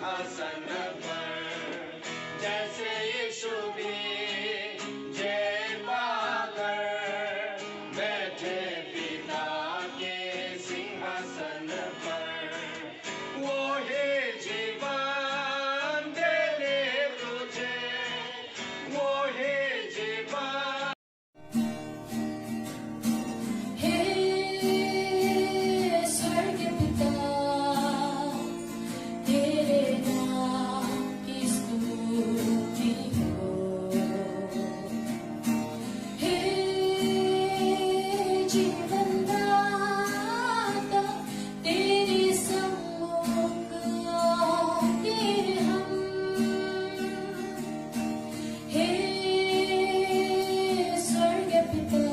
सिंहासन पर, जैसे यीशु भी जय पाकर बैठे पिता के सिंहासन पर। वो है जीवन देने तुझे, वो है जीवन। हे स्वर्ग पिता, तेरे नाम की स्तुति हो। हे जीवन दाता, तेरे सम्मुख आते हम। हे स्वर्ग पिता,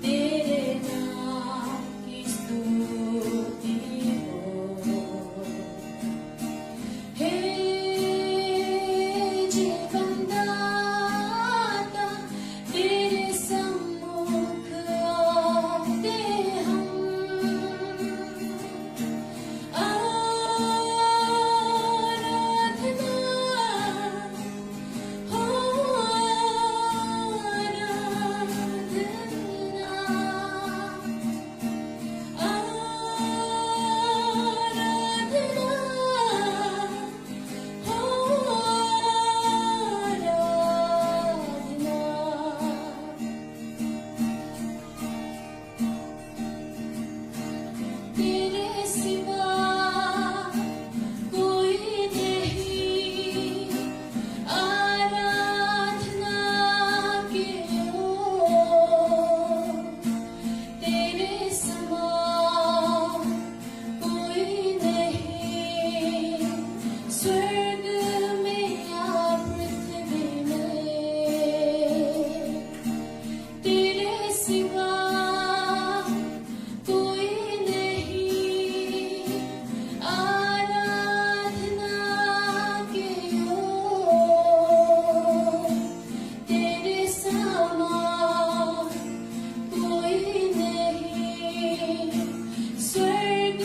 तेरे नाम की स्तुति हो। हे जीवन दाता, तेरे सम्मुख आते हम। आराधना हो, तेरे सिवा कोई नहीं, आराधना के हो। तेरे समान कोई नहीं, स्वर्ग में या पृथ्वी में। तेरे सिवा कोई नहीं, आराधना के हो। तेरे समान कोई नहीं, स्वर्ग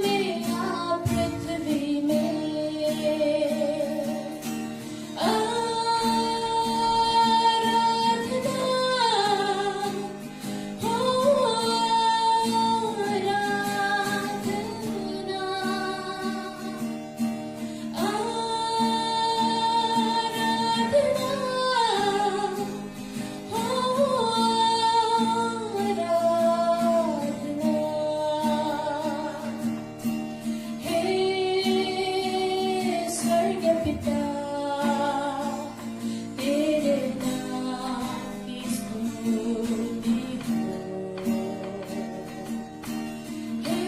में या पृथ्वी में। आराधना हो, आराधना। आराधना हो, आराधना। हे स्वर्ग पिता, तेरे नाम की स्तुति हो। हे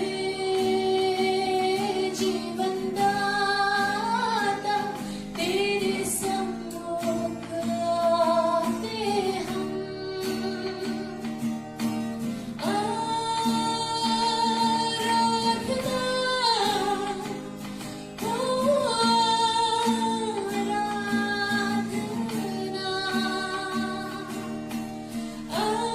जीवन दाता, तेरे सम्मुख आते हम। आराधना हो, आराधना। आराधना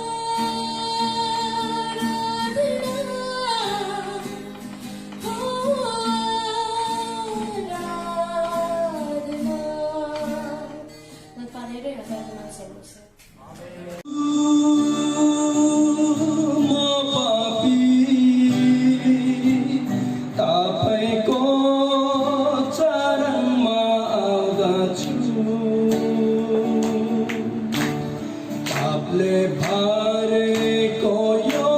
हो, आराधना। Nagpanayro yung natin ng salusa. पापी तपाईँको चरणमा आउँदछु, पापले भरेको यो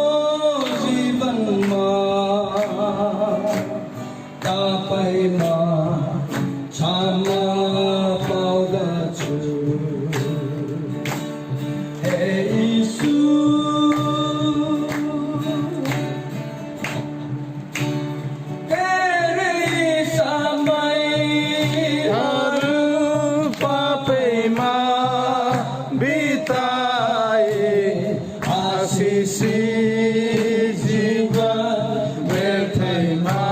जीवनमा तपाईँमा क्षमा पाउँदछु। हे यीशु, तेरे समयहरू पापैमा बिताए, आशिषित जीवन व्यर्थैमा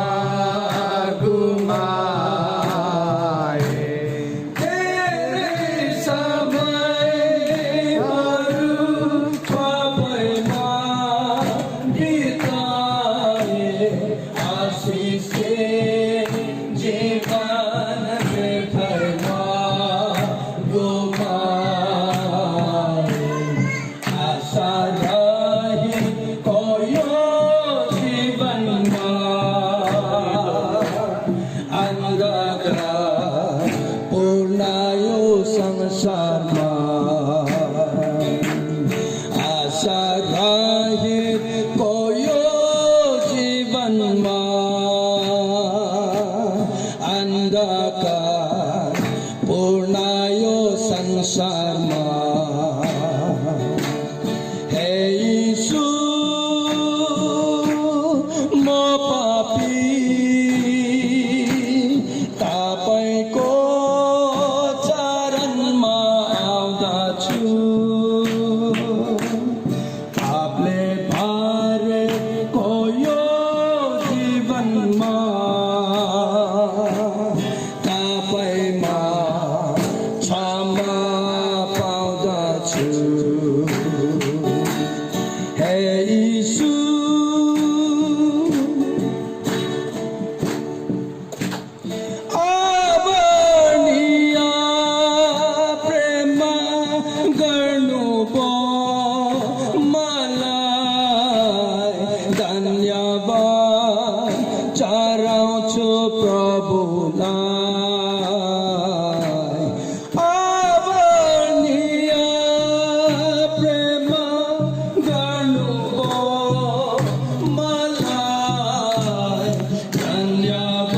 गुमाए। जीवन बेफरमा गुमाए आशा रहित यो जीवनमा अन्धकार पूर्ण यो संसारमा आशा रहित यो जीवनमा अंधकार पूर्ण यो संसारमा हे यीशु म पापी तपाईको चरणमा आउँदछु पापले भरेको यो जीवनमा तपाईमा क्षमा पाउँदछु हे यीशु अवर्णनीय प्रेममा गर्नुभयो मलाई धन्यवाद चढाउँछु प्रभुलाई अवर्णनीय प्रेममा गर्नुभयो मलाई धन्यवाद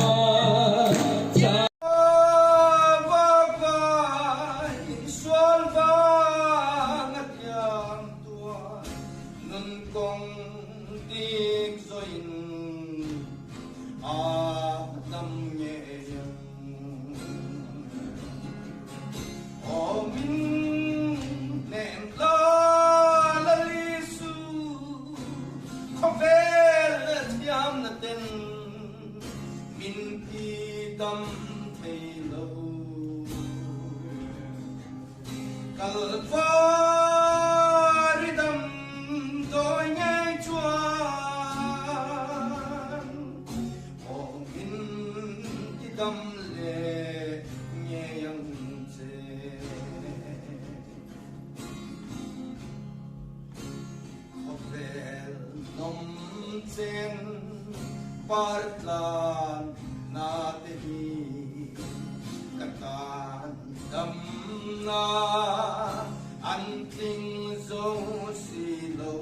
Kalvaridam tôi nhai chuan Ôm in đi tâm lệ nhẹ yang chê Khóc vel nông chen Partlan na te hi Katan dam na an ting zo si lo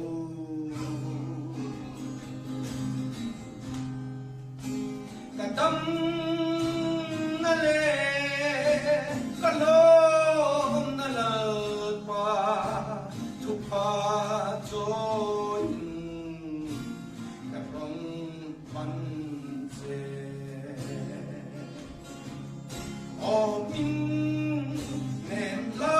ka dam na le ka lo na la pa tu pa cho in ka rong pan se o min nem la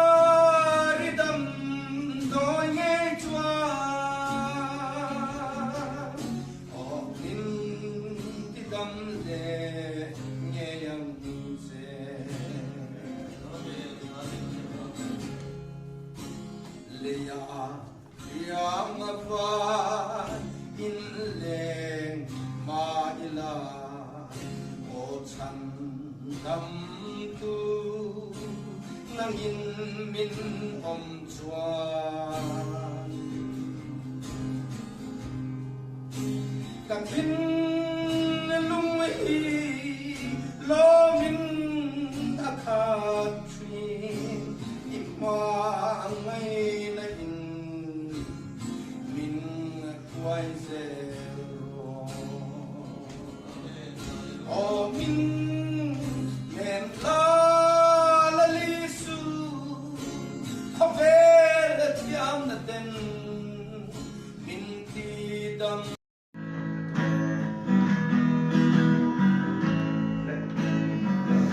Kalvaridam tôi nghe chuan Ôm in đi tâm lệ nghe yang chê Leia yang apa in leng ma ila o chan dam tu nang in min om chuan kan tin lung hi lo min akhat thin ima ngai na in min kwai se o min nem la la li su khavel da tiam na ten min ti dam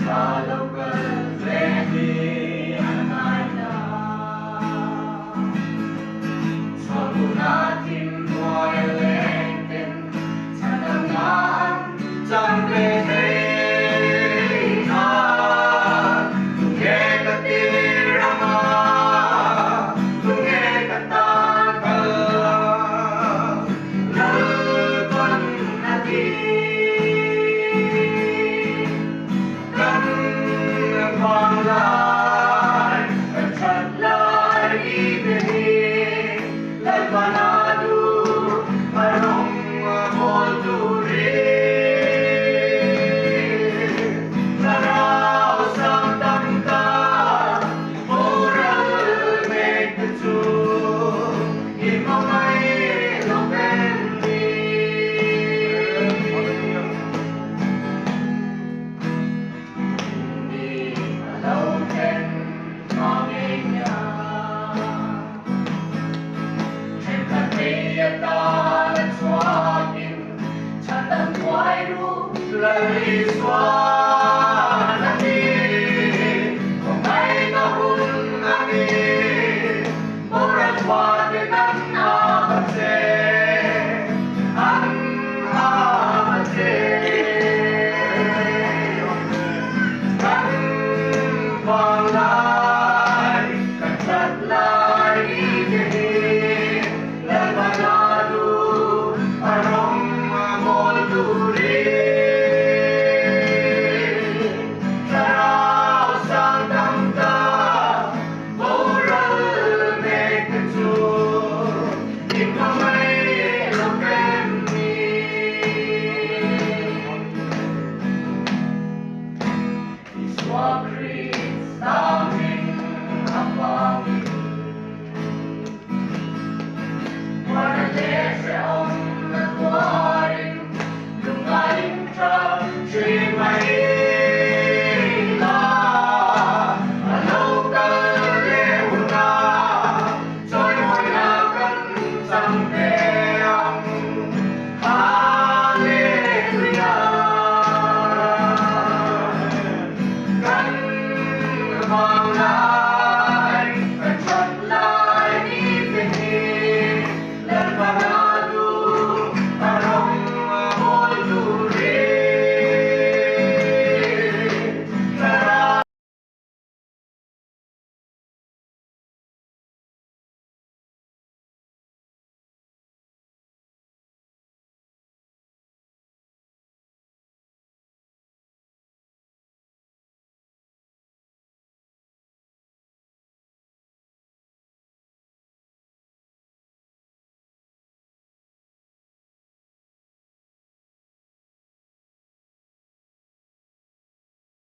Follow